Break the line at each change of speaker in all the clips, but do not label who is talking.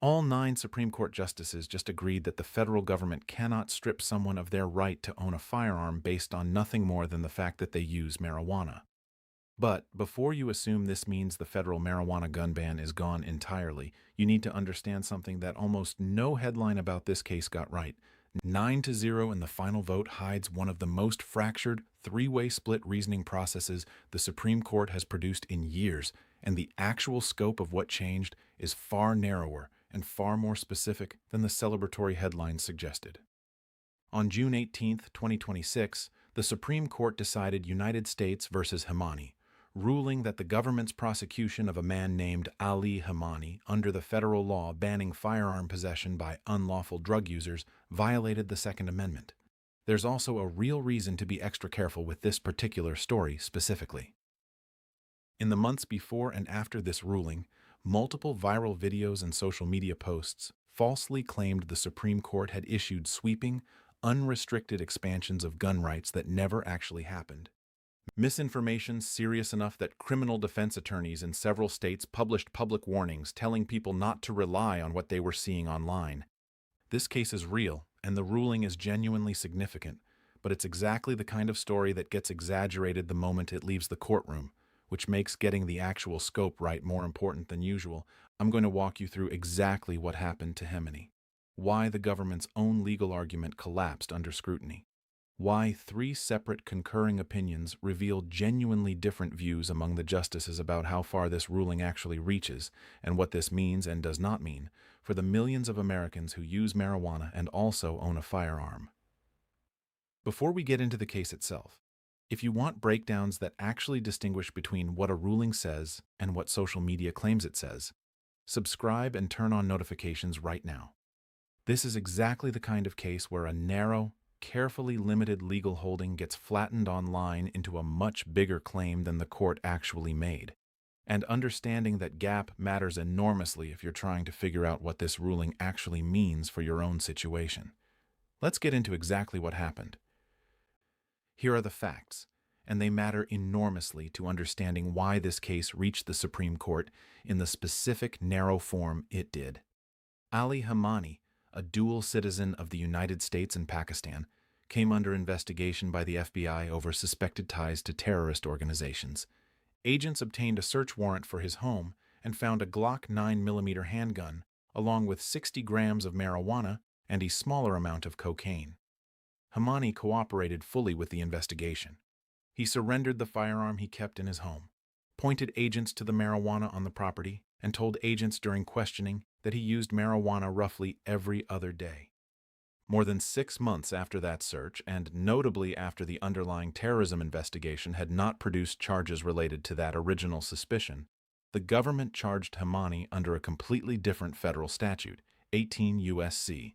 All 9 Supreme Court justices just agreed that the federal government cannot strip someone of their right to own a firearm based on nothing more than the fact that they use marijuana. But before you assume this means the federal marijuana gun ban is gone entirely, you need to understand something that almost no headline about this case got right. 9-0 in the final vote hides one of the most fractured, three-way split reasoning processes the Supreme Court has produced in years, and the actual scope of what changed is far narrower and far more specific than the celebratory headlines suggested. On June 18, 2026, the Supreme Court decided United States versus Hemani, ruling that the government's prosecution of a man named Ali Hemani under the federal law banning firearm possession by unlawful drug users violated the Second Amendment. There's also a real reason to be extra careful with this particular story specifically. In the months before and after this ruling, multiple viral videos and social media posts falsely claimed the Supreme Court had issued sweeping, unrestricted expansions of gun rights that never actually happened. Misinformation serious enough that criminal defense attorneys in several states published public warnings telling people not to rely on what they were seeing online. This case is real, and the ruling is genuinely significant, but it's exactly the kind of story that gets exaggerated the moment it leaves the courtroom, which makes getting the actual scope right more important than usual. I'm going to walk you through exactly what happened to Hemani, why the government's own legal argument collapsed under scrutiny, why 3 separate concurring opinions reveal genuinely different views among the justices about how far this ruling actually reaches and what this means and does not mean for the millions of Americans who use marijuana and also own a firearm. Before we get into the case itself, if you want breakdowns that actually distinguish between what a ruling says and what social media claims it says, subscribe and turn on notifications right now. This is exactly the kind of case where a narrow, carefully limited legal holding gets flattened online into a much bigger claim than the court actually made. And understanding that gap matters enormously if you're trying to figure out what this ruling actually means for your own situation. Let's get into exactly what happened. Here are the facts, and they matter enormously to understanding why this case reached the Supreme Court in the specific narrow form it did. Ali Hemani, a dual citizen of the United States and Pakistan, came under investigation by the FBI over suspected ties to terrorist organizations. Agents obtained a search warrant for his home and found a Glock 9mm handgun, along with 60 grams of marijuana and a smaller amount of cocaine. Hemani cooperated fully with the investigation. He surrendered the firearm he kept in his home, pointed agents to the marijuana on the property, and told agents during questioning that he used marijuana roughly every other day. More than 6 months after that search, and notably after the underlying terrorism investigation had not produced charges related to that original suspicion, the government charged Hemani under a completely different federal statute, 18 U.S.C.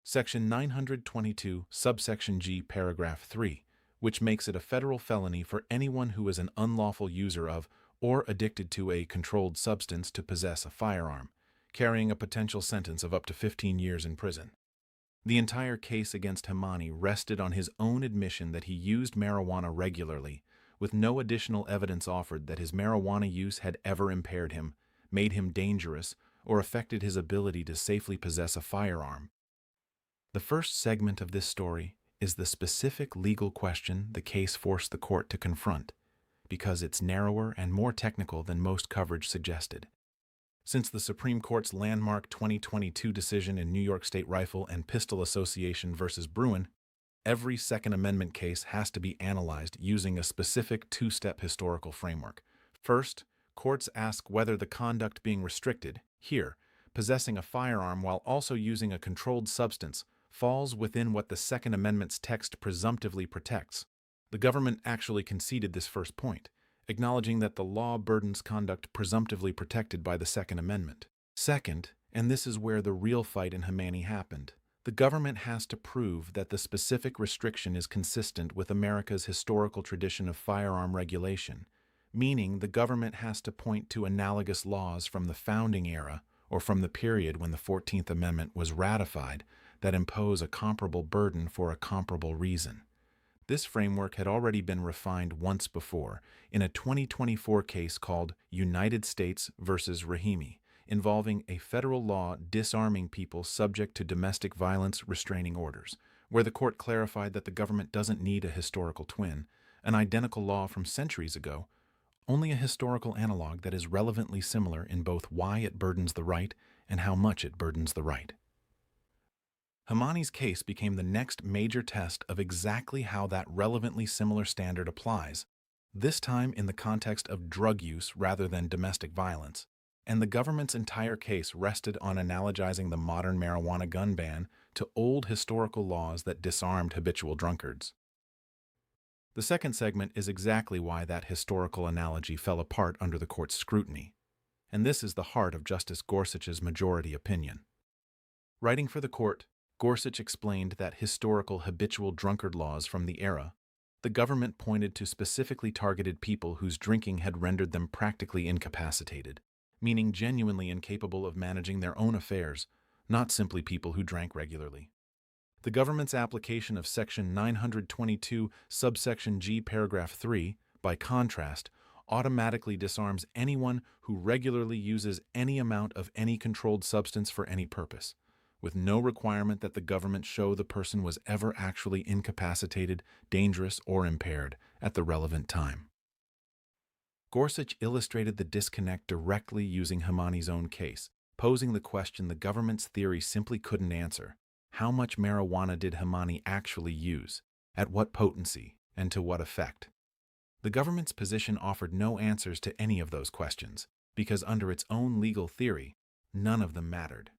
Section 922, subsection G, paragraph 3, which makes it a federal felony for anyone who is an unlawful user of or addicted to a controlled substance to possess a firearm, carrying a potential sentence of up to 15 years in prison. The entire case against Hemani rested on his own admission that he used marijuana regularly, with no additional evidence offered that his marijuana use had ever impaired him, made him dangerous, or affected his ability to safely possess a firearm. The first segment of this story is the specific legal question the case forced the court to confront, because it's narrower and more technical than most coverage suggested. Since the Supreme Court's landmark 2022 decision in New York State Rifle and Pistol Association versus Bruen, every Second Amendment case has to be analyzed using a specific 2-step historical framework. First, courts ask whether the conduct being restricted, here, possessing a firearm while also using a controlled substance, falls within what the Second Amendment's text presumptively protects. The government actually conceded this first point, acknowledging that the law burdens conduct presumptively protected by the Second Amendment. Second, and this is where the real fight in Hemani happened, the government has to prove that the specific restriction is consistent with America's historical tradition of firearm regulation, meaning the government has to point to analogous laws from the founding era or from the period when the 14th Amendment was ratified that impose a comparable burden for a comparable reason. This framework had already been refined once before in a 2024 case called United States versus Rahimi, involving a federal law disarming people subject to domestic violence restraining orders, where the court clarified that the government doesn't need a historical twin, an identical law from centuries ago, only a historical analog that is relevantly similar in both why it burdens the right and how much it burdens the right. Hemani's case became the next major test of exactly how that relevantly similar standard applies, this time in the context of drug use rather than domestic violence, and the government's entire case rested on analogizing the modern marijuana gun ban to old historical laws that disarmed habitual drunkards. The second segment is exactly why that historical analogy fell apart under the court's scrutiny, and this is the heart of Justice Gorsuch's majority opinion. Writing for the court, Gorsuch explained that historical habitual drunkard laws from the era, the government pointed to specifically targeted people whose drinking had rendered them practically incapacitated, meaning genuinely incapable of managing their own affairs, not simply people who drank regularly. The government's application of Section 922, subsection G, paragraph 3, by contrast, automatically disarms anyone who regularly uses any amount of any controlled substance for any purpose, with no requirement that the government show the person was ever actually incapacitated, dangerous, or impaired at the relevant time. Gorsuch illustrated the disconnect directly using Hemani's own case, posing the question the government's theory simply couldn't answer. How much marijuana did Hemani actually use, at what potency, and to what effect? The government's position offered no answers to any of those questions, because under its own legal theory, none of them mattered.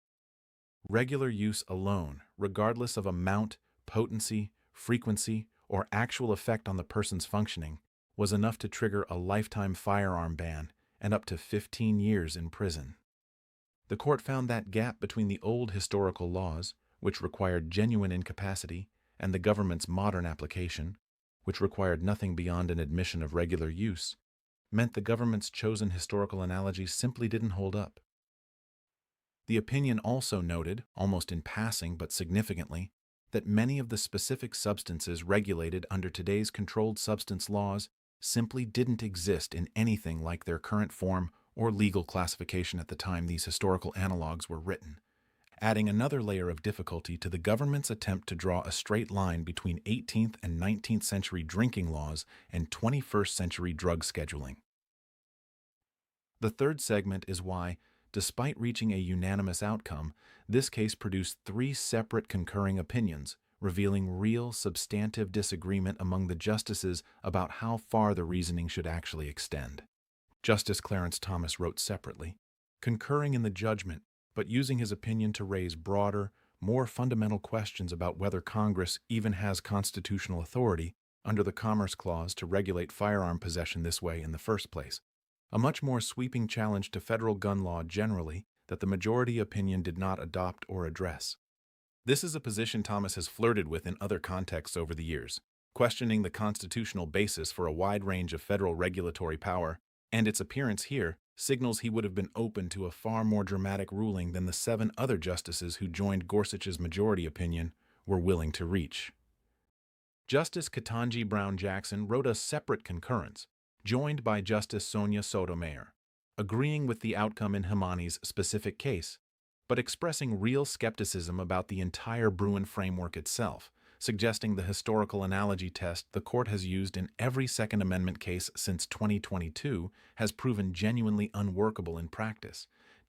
Regular use alone, regardless of amount, potency, frequency, or actual effect on the person's functioning, was enough to trigger a lifetime firearm ban and up to 15 years in prison. The court found that gap between the old historical laws, which required genuine incapacity, and the government's modern application, which required nothing beyond an admission of regular use, meant the government's chosen historical analogy simply didn't hold up. The opinion also noted, almost in passing but significantly, that many of the specific substances regulated under today's controlled substance laws simply didn't exist in anything like their current form or legal classification at the time these historical analogs were written, adding another layer of difficulty to the government's attempt to draw a straight line between 18th and 19th century drinking laws and 21st century drug scheduling. The third segment is why, despite reaching a unanimous outcome, this case produced three separate concurring opinions, revealing real substantive disagreement among the justices about how far the reasoning should actually extend. Justice Clarence Thomas wrote separately, concurring in the judgment, but using his opinion to raise broader, more fundamental questions about whether Congress even has constitutional authority under the Commerce Clause to regulate firearm possession this way in the first place, a much more sweeping challenge to federal gun law generally that the majority opinion did not adopt or address. This is a position Thomas has flirted with in other contexts over the years, questioning the constitutional basis for a wide range of federal regulatory power, and its appearance here signals he would have been open to a far more dramatic ruling than the 7 other justices who joined Gorsuch's majority opinion were willing to reach. Justice Ketanji Brown Jackson wrote a separate concurrence, joined by Justice Sotomayor, agreeing with the outcome in Hemani's specific case, but expressing real skepticism about the entire Bruen framework itself, suggesting the historical analogy test the court has used in every Second Amendment case since 2022 has proven genuinely unworkable in practice,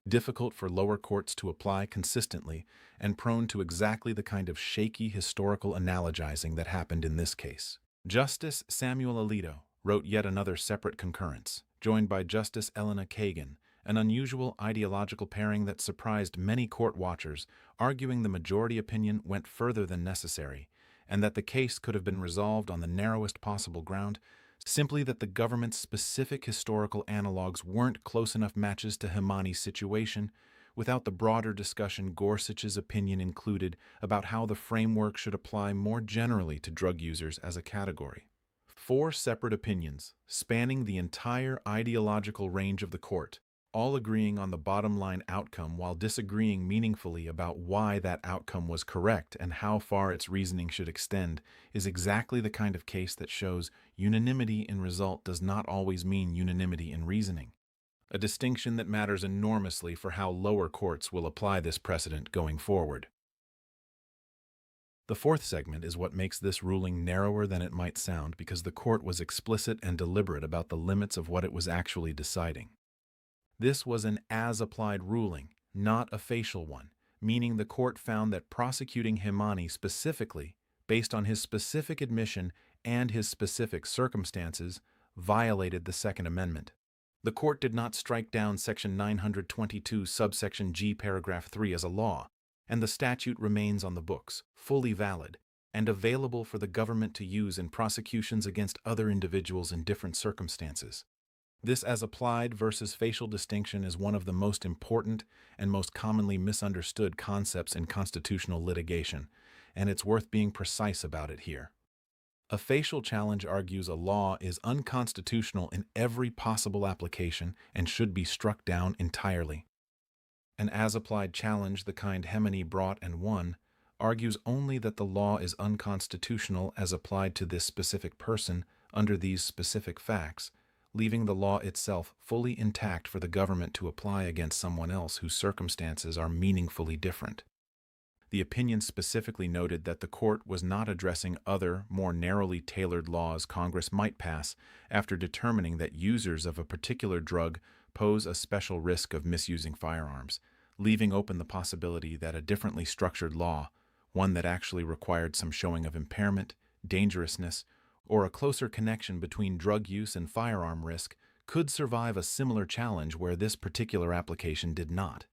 difficult for lower courts to apply consistently, and prone to exactly the kind of shaky historical analogizing that happened in this case. Justice Samuel Alito wrote yet another separate concurrence, joined by Justice Kagan, an unusual ideological pairing that surprised many court watchers, arguing the majority opinion went further than necessary, and that the case could have been resolved on the narrowest possible ground, simply that the government's specific historical analogs weren't close enough matches to Hemani's situation, without the broader discussion Gorsuch's opinion included about how the framework should apply more generally to drug users as a category. 4 separate opinions, spanning the entire ideological range of the court, all agreeing on the bottom line outcome while disagreeing meaningfully about why that outcome was correct and how far its reasoning should extend, is exactly the kind of case that shows unanimity in result does not always mean unanimity in reasoning. a distinction that matters enormously for how lower courts will apply this precedent going forward. The fourth segment is what makes this ruling narrower than it might sound because the court was explicit and deliberate about the limits of what it was actually deciding. This was an as-applied ruling, not a facial one, meaning the court found that prosecuting Hemani specifically, based on his specific admission and his specific circumstances, violated the Second Amendment. The court did not strike down Section 922, subsection G, paragraph 3 as a law, and the statute remains on the books, fully valid, and available for the government to use in prosecutions against other individuals in different circumstances. This as-applied versus facial distinction is one of the most important and most commonly misunderstood concepts in constitutional litigation, and it's worth being precise about it here. A facial challenge argues a law is unconstitutional in every possible application and should be struck down entirely. An as-applied challenge, the kind Hemani brought and won, argues only that the law is unconstitutional as applied to this specific person under these specific facts, leaving the law itself fully intact for the government to apply against someone else whose circumstances are meaningfully different. The opinion specifically noted that the court was not addressing other, more narrowly tailored laws Congress might pass after determining that users of a particular drug pose a special risk of misusing firearms, leaving open the possibility that a differently structured law, one that actually required some showing of impairment, dangerousness, or a closer connection between drug use and firearm risk, could survive a similar challenge where this particular application did not.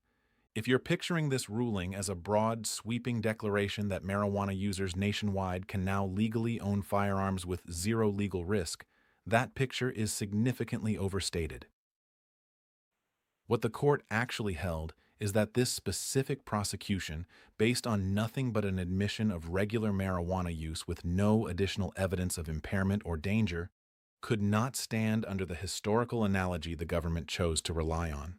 If you're picturing this ruling as a broad, sweeping declaration that marijuana users nationwide can now legally own firearms with zero legal risk, that picture is significantly overstated. What the court actually held is that this specific prosecution, based on nothing but an admission of regular marijuana use with no additional evidence of impairment or danger, could not stand under the historical analogy the government chose to rely on.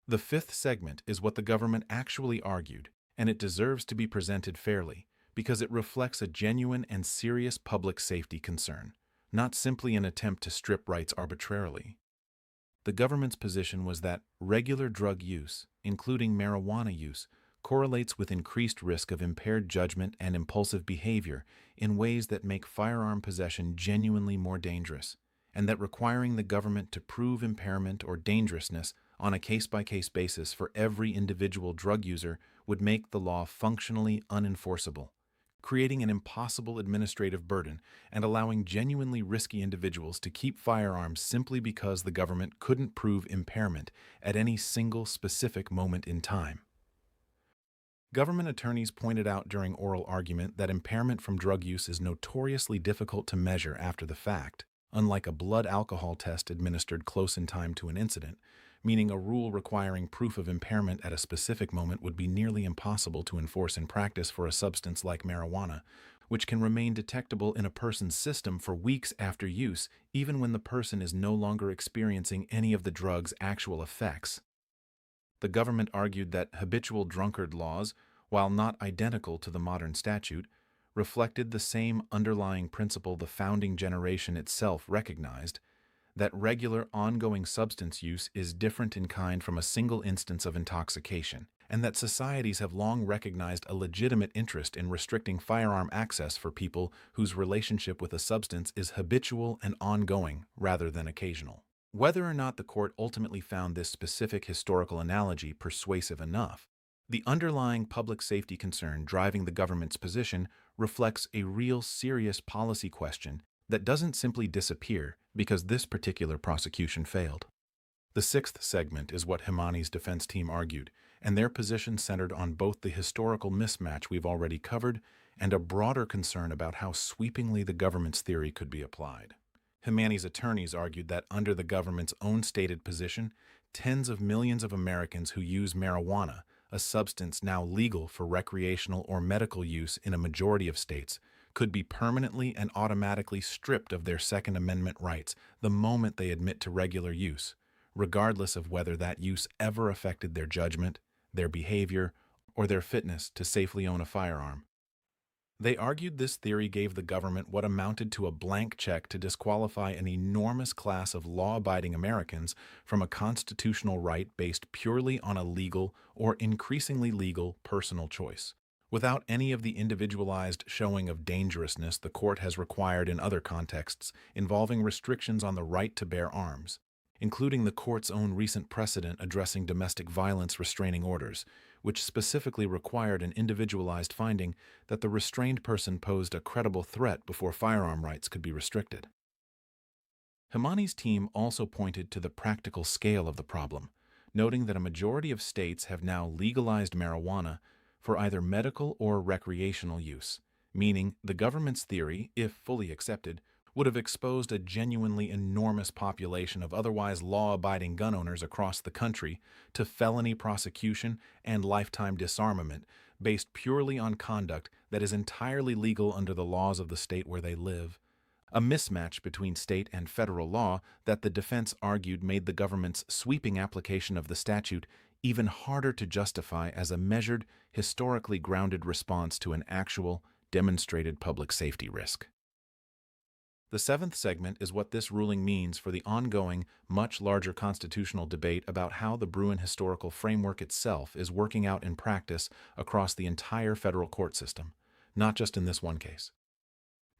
The fifth segment is what the government actually argued, and it deserves to be presented fairly because it reflects a genuine and serious public safety concern, not simply an attempt to strip rights arbitrarily. The government's position was that regular drug use, including marijuana use, correlates with increased risk of impaired judgment and impulsive behavior in ways that make firearm possession genuinely more dangerous, and that requiring the government to prove impairment or dangerousness on a case-by-case basis for every individual drug user would make the law functionally unenforceable, creating an impossible administrative burden and allowing genuinely risky individuals to keep firearms simply because the government couldn't prove impairment at any single specific moment in time. Government attorneys pointed out during oral argument that impairment from drug use is notoriously difficult to measure after the fact, unlike a blood alcohol test administered close in time to an incident, meaning a rule requiring proof of impairment at a specific moment would be nearly impossible to enforce in practice for a substance like marijuana, which can remain detectable in a person's system for weeks after use, even when the person is no longer experiencing any of the drug's actual effects. The government argued that habitual drunkard laws, while not identical to the modern statute, reflected the same underlying principle the founding generation itself recognized, that regular ongoing substance use is different in kind from a single instance of intoxication, and that societies have long recognized a legitimate interest in restricting firearm access for people whose relationship with a substance is habitual and ongoing rather than occasional. Whether or not the court ultimately found this specific historical analogy persuasive enough, the underlying public safety concern driving the government's position reflects a real serious policy question that doesn't simply disappear because this particular prosecution failed. The sixth segment is what Hemani's defense team argued, and their position centered on both the historical mismatch we've already covered and a broader concern about how sweepingly the government's theory could be applied. Hemani's attorneys argued that under the government's own stated position, tens of millions of Americans who use marijuana, a substance now legal for recreational or medical use in a majority of states, could be permanently and automatically stripped of their Second Amendment rights the moment they admit to regular use, regardless of whether that use ever affected their judgment, their behavior, or their fitness to safely own a firearm. They argued this theory gave the government what amounted to a blank check to disqualify an enormous class of law-abiding Americans from a constitutional right based purely on a legal or increasingly legal personal choice, without any of the individualized showing of dangerousness the court has required in other contexts involving restrictions on the right to bear arms, including the court's own recent precedent addressing domestic violence restraining orders, which specifically required an individualized finding that the restrained person posed a credible threat before firearm rights could be restricted. Hemani's team also pointed to the practical scale of the problem, noting that a majority of states have now legalized marijuana for either medical or recreational use, meaning the government's theory, if fully accepted, would have exposed a genuinely enormous population of otherwise law-abiding gun owners across the country to felony prosecution and lifetime disarmament based purely on conduct that is entirely legal under the laws of the state where they live. A mismatch between state and federal law that the defense argued made the government's sweeping application of the statute even harder to justify as a measured, historically grounded response to an actual, demonstrated public safety risk. The seventh segment is what this ruling means for the ongoing, much larger constitutional debate about how the Bruen historical framework itself is working out in practice across the entire federal court system, not just in this one case.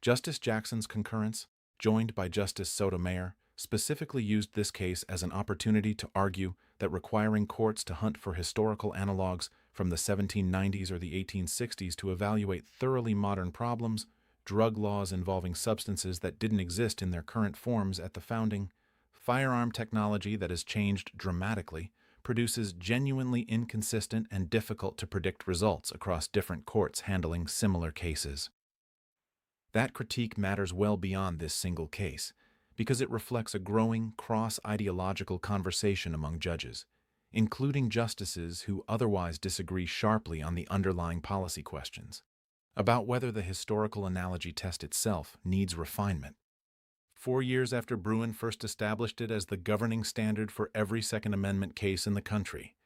Justice Jackson's concurrence, joined by Justice Sotomayor, specifically used this case as an opportunity to argue that requiring courts to hunt for historical analogs from the 1790s or the 1860s to evaluate thoroughly modern problems, drug laws involving substances that didn't exist in their current forms at the founding, firearm technology that has changed dramatically, produces genuinely inconsistent and difficult to predict results across different courts handling similar cases. That critique matters well beyond this single case, because it reflects a growing cross-ideological conversation among judges, including justices who otherwise disagree sharply on the underlying policy questions, about whether the historical analogy test itself needs refinement. 4 years after Bruen first established it as the governing standard for every Second Amendment case in the country,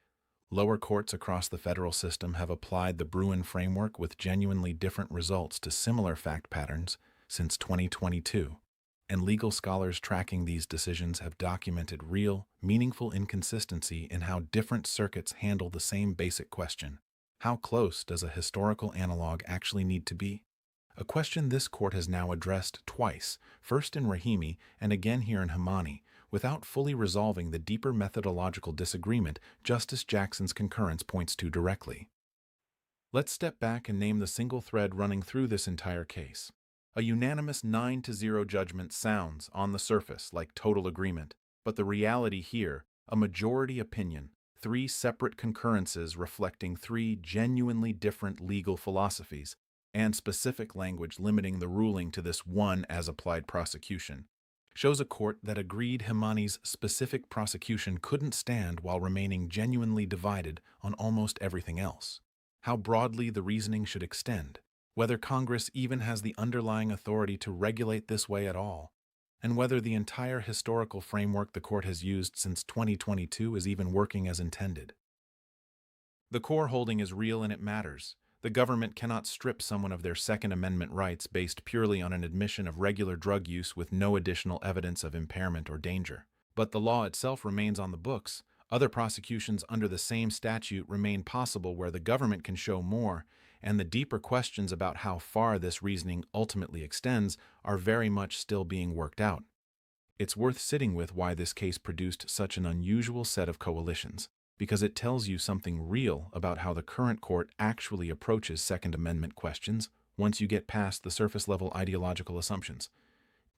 lower courts across the federal system have applied the Bruen framework with genuinely different results to similar fact patterns since 2022, and legal scholars tracking these decisions have documented real, meaningful inconsistency in how different circuits handle the same basic question. How close does a historical analog actually need to be? A question this court has now addressed twice, first in Rahimi and again here in Hemani, without fully resolving the deeper methodological disagreement Justice Jackson's concurrence points to directly. Let's step back and name the single thread running through this entire case. A unanimous 9-0 judgment sounds, on the surface, like total agreement, but the reality here, a majority opinion, 3 separate concurrences reflecting 3 genuinely different legal philosophies, and specific language limiting the ruling to this one as-applied prosecution, shows a court that agreed Hemani's specific prosecution couldn't stand while remaining genuinely divided on almost everything else. How broadly the reasoning should extend, whether Congress even has the underlying authority to regulate this way at all, and whether the entire historical framework the court has used since 2022 is even working as intended. The core holding is real and it matters. The government cannot strip someone of their Second Amendment rights based purely on an admission of regular drug use with no additional evidence of impairment or danger. But the law itself remains on the books. Other prosecutions under the same statute remain possible where the government can show more, and the deeper questions about how far this reasoning ultimately extends are very much still being worked out. It's worth sitting with why this case produced such an unusual set of coalitions, because it tells you something real about how the current court actually approaches Second Amendment questions once you get past the surface-level ideological assumptions.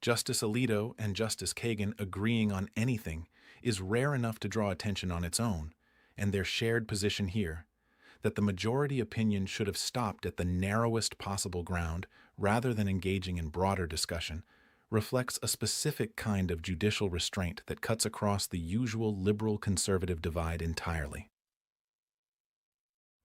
Justice Alito and Justice Kagan agreeing on anything is rare enough to draw attention on its own, and their shared position here, that the majority opinion should have stopped at the narrowest possible ground rather than engaging in broader discussion, reflects a specific kind of judicial restraint that cuts across the usual liberal-conservative divide entirely.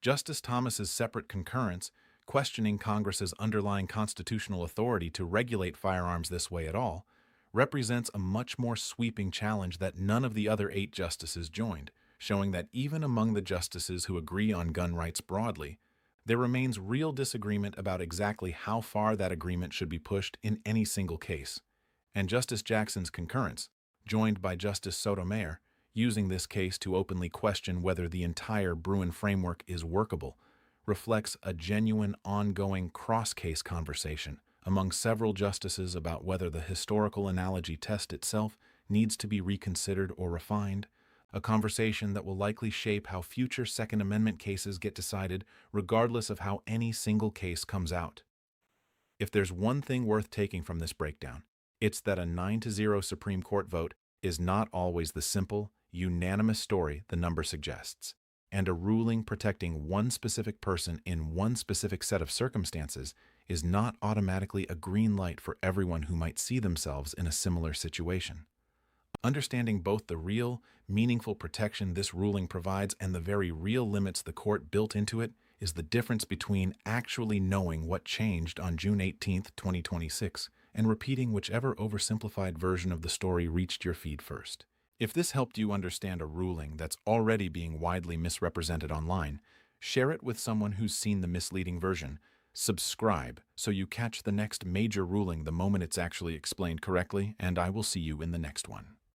Justice Thomas's separate concurrence, questioning Congress's underlying constitutional authority to regulate firearms this way at all, represents a much more sweeping challenge that none of the other 8 justices joined, showing that even among the justices who agree on gun rights broadly, There remains real disagreement about exactly how far that agreement should be pushed in any single case, and Justice Jackson's concurrence, joined by Justice Sotomayor, using this case to openly question whether the entire Bruen framework is workable, reflects a genuine ongoing cross-case conversation among several justices about whether the historical analogy test itself needs to be reconsidered or refined, a conversation that will likely shape how future Second Amendment cases get decided regardless of how any single case comes out. If there's one thing worth taking from this breakdown, it's that a 9-0 Supreme Court vote is not always the simple, unanimous story the number suggests, and a ruling protecting one specific person in one specific set of circumstances is not automatically a green light for everyone who might see themselves in a similar situation. Understanding both the real, meaningful protection this ruling provides and the very real limits the court built into it is the difference between actually knowing what changed on June 18, 2026, and repeating whichever oversimplified version of the story reached your feed first. If this helped you understand a ruling that's already being widely misrepresented online, share it with someone who's seen the misleading version. Subscribe so you catch the next major ruling the moment it's actually explained correctly, and I will see you in the next one.